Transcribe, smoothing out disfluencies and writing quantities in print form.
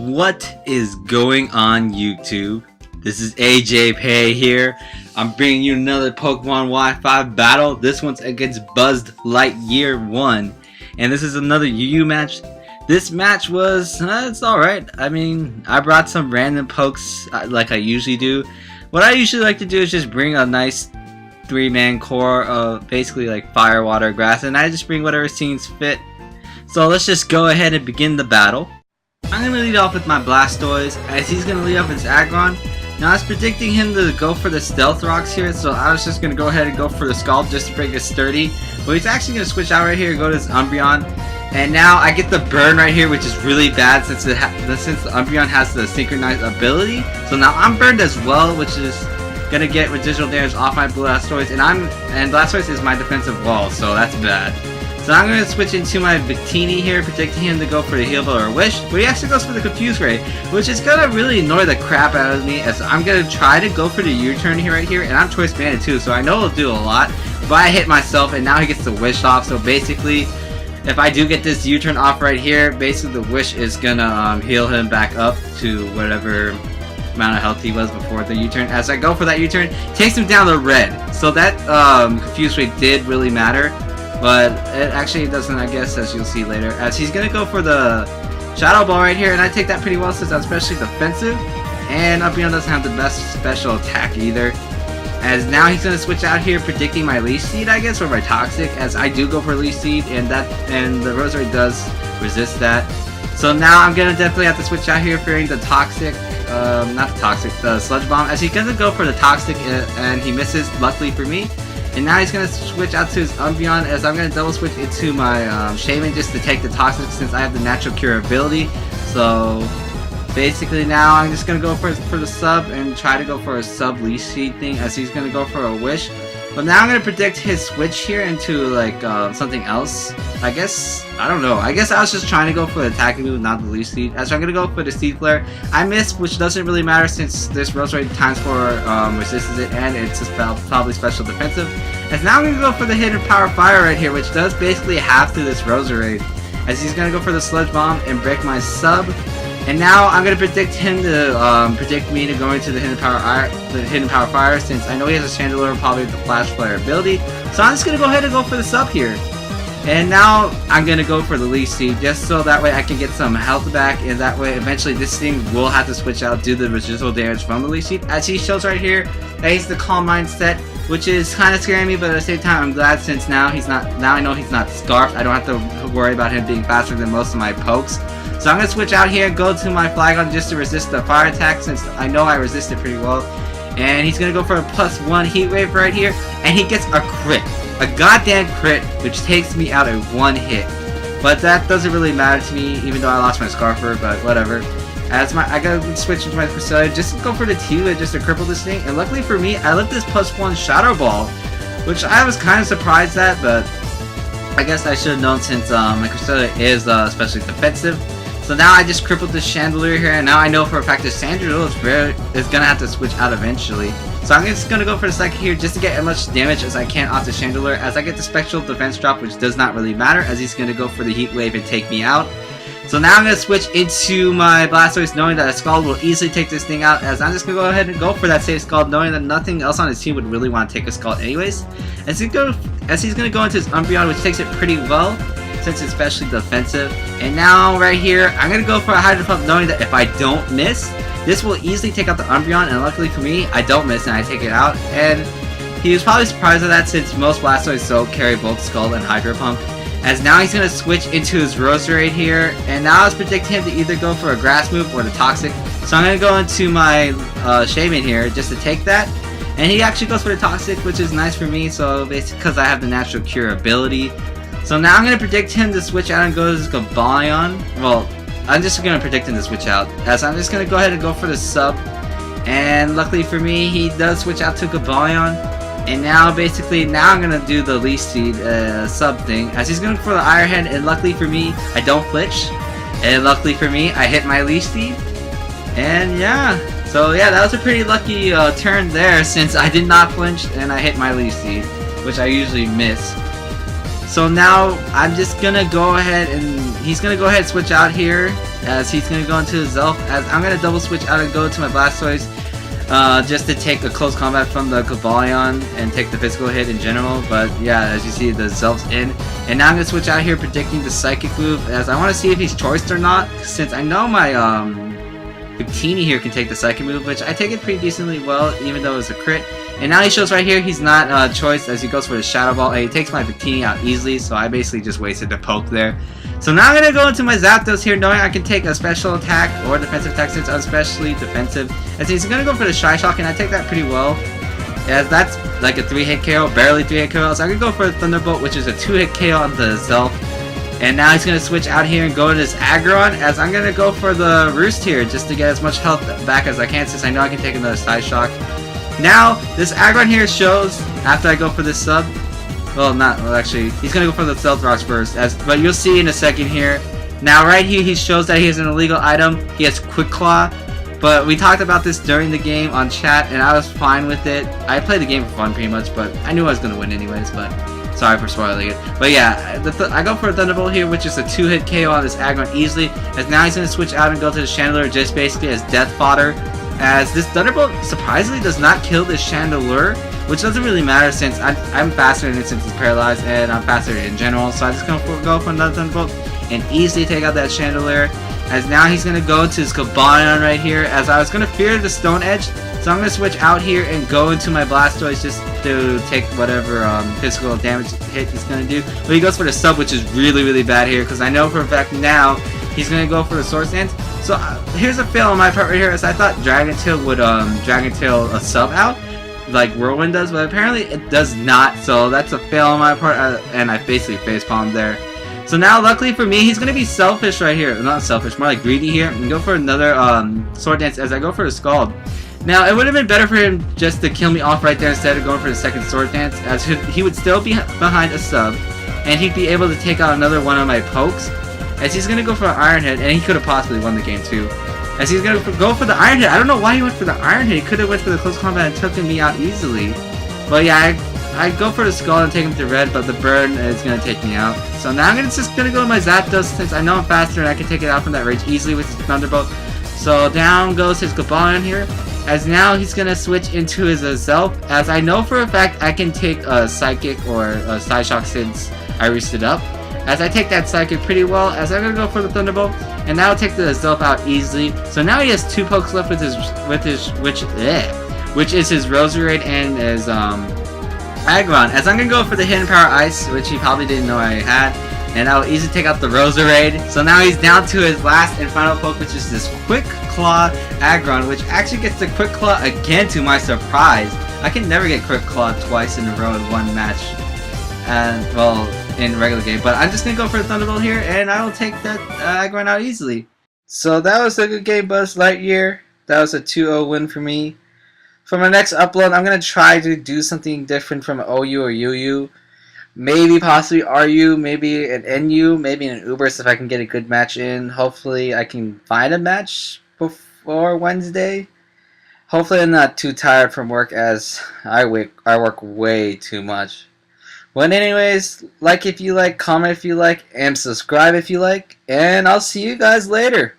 What is going on YouTube? This is AJayPay here. I'm bringing you another Pokemon Wi-Fi battle. This one's against BuzzdLightyear1. And this is another UU match. This match was, it's alright. I mean, I brought some random pokes like I usually do. What I usually like to do is just bring a nice 3-man core of basically like fire, water, grass. And I just bring whatever seems fit. So let's just go ahead and begin the battle. I'm going to lead off with my Blastoise, as he's going to lead off his Aggron. Now I was predicting him to go for the Stealth Rocks here, so I was just going to go ahead and go for the Scald just to break it sturdy. But he's actually going to switch out right here and go to his Umbreon. And now I get the burn right here, which is really bad since the Umbreon has the synchronized ability. So now I'm burned as well, which is going to get residual damage off my Blastoise. And Blastoise is my defensive wall, so that's bad. So I'm going to switch into my Victini here, predicting him to go for the Heal Bell or Wish, but he actually goes for the Confuse Ray, which is going to really annoy the crap out of me, as I'm going to try to go for the U-turn here right here, and I'm Choice Banded too, so I know it'll do a lot, but I hit myself, and now he gets the Wish off. So basically, if I do get this U-turn off right here, basically the Wish is going to heal him back up to whatever amount of health he was before the U-turn. As I go for that U-turn, takes him down to red, so that Confuse Ray did really matter. But it actually doesn't, I guess, as you'll see later, as he's going to go for the Shadow Ball right here, and I take that pretty well since I'm especially defensive, and Umbreon doesn't have the best special attack either. As now he's going to switch out here, predicting my Leaf Seed, I guess, or my Toxic, as I do go for Leaf Seed, and the Rosary does resist that. So now I'm going to definitely have to switch out here, fearing the Toxic, the Sludge Bomb, as he's going to go for the Toxic, and he misses, luckily for me. And now he's going to switch out to his Umbreon, as I'm going to double switch into my Shaman just to take the Toxic since I have the natural cure ability. So basically now I'm just going to go for the sub and try to go for a sub Leaf Seed thing, as he's going to go for a Wish. But now I'm going to predict his switch here into like something else. I guess, I don't know. I guess I was just trying to go for the attacking move, not the Leaf Seed. As I'm going to go for the Seed Flare. I missed, which doesn't really matter since this Rosary times 4 resists it, and it's probably special defensive. As now I'm going to go for the Hidden Power Fire right here, which does basically half to this Rosary. As he's going to go for the Sludge Bomb and break my sub. And now I'm going to predict him to predict me to go into the Hidden Power Fire, since I know he has a Chandelure, probably the Flash Flare ability. So I'm just going to go ahead and go for the sub here. And now I'm going to go for the Leaf Seed, just so that way I can get some health back, and that way eventually this thing will have to switch out due to the residual damage from the Leaf Seed. As he shows right here, that he's the Calm Mindset, which is kind of scaring me, but at the same time I'm glad, since now I know he's not Scarfed. I don't have to worry about him being faster than most of my pokes. So I'm going to switch out here and go to my Flygon just to resist the fire attack, since I know I resist it pretty well. And he's going to go for a +1 Heat Wave right here, and he gets a crit. A goddamn crit, which takes me out in one hit. But that doesn't really matter to me, even though I lost my Scarfer, but whatever. As I gotta switch into my Cresselia just to go for the T-Wave just to cripple this thing. And luckily for me, I left this +1 Shadow Ball, which I was kind of surprised at, but I guess I should have known, since my Cresselia is especially defensive. So now I just crippled this Chandelure here, and now I know for a fact this Chandelure is gonna have to switch out eventually. So I'm just gonna go for the second here just to get as much damage as I can off the Chandelure, as I get the Spectral Defense drop, which does not really matter, as he's gonna go for the Heat Wave and take me out. So now I'm gonna switch into my Blastoise, knowing that a Scald will easily take this thing out, as I'm just gonna go ahead and go for that safe Scald, knowing that nothing else on his team would really want to take a Scald anyways. As he's gonna go into his Umbreon, which takes it pretty well, since it's especially defensive. And now right here, I'm going to go for a Hydro Pump, knowing that if I don't miss, this will easily take out the Umbreon, and luckily for me, I don't miss and I take it out. And he was probably surprised at that, since most Blastoise don't carry both Scald and Hydro Pump. As now he's going to switch into his Rosary here, and now I was predicting him to either go for a Grass move or the Toxic. So I'm going to go into my Shaman here just to take that. And he actually goes for the Toxic, which is nice for me, so basically because I have the natural cure ability. So now I'm going to predict him to switch out and go to this Gaballion. Well, I'm just going to predict him to switch out, as I'm just going to go ahead and go for the sub. And luckily for me, he does switch out to Gaballion. And now basically, now I'm going to do the Leaf Seed sub thing, as he's going for the Iron Head, and luckily for me, I don't flinch. And luckily for me, I hit my Leaf Seed. And yeah, so yeah, that was a pretty lucky turn there, since I did not flinch and I hit my Leaf Seed, which I usually miss. So now I'm just gonna go ahead and he's gonna go ahead and switch out here as he's gonna go into his Zelf. As I'm gonna double switch out and go to my Blastoise just to take a close combat from the Cobalion and take the physical hit in general. But yeah, as you see, the Zelf's in, and now I'm gonna switch out here predicting the Psychic move as I want to see if he's choiced or not, since I know my Victini here can take the Psychic move, which I take it pretty decently well, even though it's a crit. And now he shows right here he's not choiced as he goes for the Shadow Ball, and he takes my Victini out easily, so I basically just wasted the poke there. So now I'm going to go into my Zapdos here, knowing I can take a special attack or defensive attack, since I'm especially defensive. As he's going to go for the Shy Shock, and I take that pretty well, as that's like a 3-hit KO, barely 3-hit KO. So I can go for a Thunderbolt, which is a 2-hit KO on the Zelf. And now he's going to switch out here and go to this Aggron, as I'm going to go for the Roost here, just to get as much health back as I can, since I know I can take another Side Shock. Now, this Aggron here shows, after I go for this sub, actually, he's going to go for the Stealth Rocks first, but you'll see in a second here. Now, right here, he shows that he has an illegal item. He has Quick Claw, but we talked about this during the game on chat, and I was fine with it. I played the game for fun, pretty much, but I knew I was going to win anyways, but sorry for spoiling it. But yeah, I go for a Thunderbolt here, which is a 2-hit KO on this Aggron easily, as now he's going to switch out and go to the Chandelure just basically as death fodder. As this Thunderbolt surprisingly does not kill this Chandelure, which doesn't really matter since I'm faster than it since it's paralyzed, and I'm faster in general. So I'm just going to go for another Thunderbolt and easily take out that Chandelure. As now he's going to go to his Cobalion right here, as I was going to fear the Stone Edge. So I'm going to switch out here and go into my Blastoise just to take whatever physical damage hit he's going to do. But he goes for the sub, which is really, really bad here, because I know for a fact now he's going to go for the Swords Dance. So here's a fail on my part right here, as I thought Dragon Tail would Dragon Tail a sub out like Whirlwind does, but apparently it does not. So that's a fail on my part, and I basically facepalmed there. So now, luckily for me, he's gonna be selfish right here. Not selfish, more like greedy here, and go for another Sword Dance as I go for a Scald. Now, it would have been better for him just to kill me off right there instead of going for the second Sword Dance, as he would still be behind a sub, and he'd be able to take out another one of my pokes. As he's gonna go for an Iron Head, and he could have possibly won the game too. As he's gonna go for the Iron Head, I don't know why he went for the Iron Head. He could have went for the close combat and took me out easily. But yeah, I go for the Skull and take him to red, but the burn is gonna take me out. So now I'm just gonna go to my Zapdos, since I know I'm faster and I can take it out from that rage easily with his Thunderbolt. So down goes his Cobalion here. As now he's gonna switch into his Zelf, as I know for a fact I can take a Psychic or a Side Shock since I reached it up. As I take that Psychic pretty well, as I'm gonna go for the Thunderbolt, and now take the Zelf out easily. So now he has 2 pokes left with his which is his Roserade and his Aggron. As I'm gonna go for the Hidden Power Ice, which he probably didn't know I had, and I'll easily take out the Roserade. So now he's down to his last and final poke, which is this Quick Claw Aggron, which actually gets the Quick Claw again to my surprise. I can never get Quick Claw twice in a row in one match, and well, in regular game. But I'm just gonna go for a Thunderbolt here, and I will take that Aggron out easily. So that was a good game, BuzzdLightyear. That was a 2-0 win for me. For my next upload, I'm gonna try to do something different from OU or UU. Maybe possibly RU, maybe an NU, maybe an Uberst if I can get a good match in. Hopefully I can find a match before Wednesday. Hopefully I'm not too tired from work, as I work way too much. But anyways, like if you like, comment if you like, and subscribe if you like, and I'll see you guys later.